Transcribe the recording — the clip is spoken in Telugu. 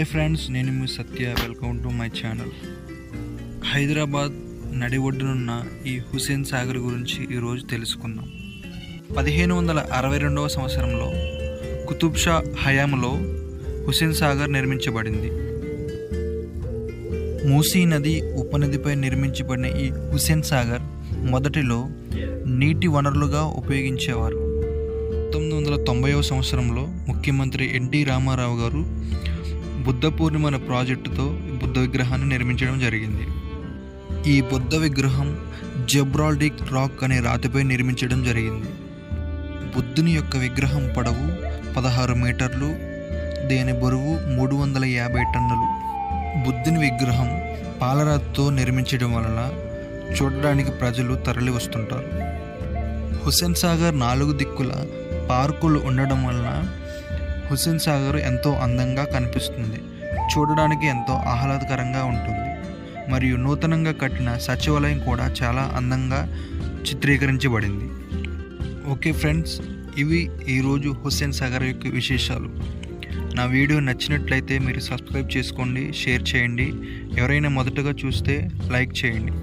హాయ్ ఫ్రెండ్స్, నేను మీ Satya. Welcome to my channel. Hyderabad నడి ఒడ్డునున్న ఈ హుస్సేన్ సాగర్ గురించి ఈరోజు తెలుసుకుందాం. 1562వ సంవత్సరంలో కుతుబ్ షా హయాంలో హుస్సేన్ సాగర్ నిర్మించబడింది. మూసీ నది ఉపనదిపై నిర్మించబడిన ఈ హుస్సేన్ సాగర్ మొదటిలో నీటి వనరులుగా ఉపయోగించేవారు. 1990వ సంవత్సరంలో ముఖ్యమంత్రి ఎన్టీ రామారావు గారు బుద్ధ పూర్ణిమ అనే ప్రాజెక్టుతో బుద్ధ విగ్రహాన్ని నిర్మించడం జరిగింది. ఈ బుద్ధ విగ్రహం జిబ్రాల్టర్ రాక్ అనే రాతిపై నిర్మించడం జరిగింది. బుద్ధుని యొక్క విగ్రహం పొడవు 16 మీటర్లు, దీని బరువు 350 టన్నులు. బుద్ధుని విగ్రహం పాలరాతితో నిర్మించడం వలన చూడడానికి ప్రజలు తరలి వస్తుంటారు. హుస్సేన్ సాగర్ 4 దిక్కుల పార్కులు ఉండడం వలన హుస్సేన్ సాగర్ ఎంతో అందంగా కనిపిస్తుంది. చూడడానికి ఎంతో ఆహ్లాదకరంగా ఉంటుంది. మరియు నూతనంగా కట్టిన సచివాలయం కూడా చాలా అందంగా చిత్రీకరించబడింది. ఓకే ఫ్రెండ్స్, ఇవి ఈరోజు హుస్సేన్ సాగర్ యొక్క విశేషాలు. నా వీడియో నచ్చినట్లయితే మీరు సబ్స్క్రైబ్ చేసుకోండి, షేర్ చేయండి. ఎవరైనా మొదటగా చూస్తే లైక్ చేయండి.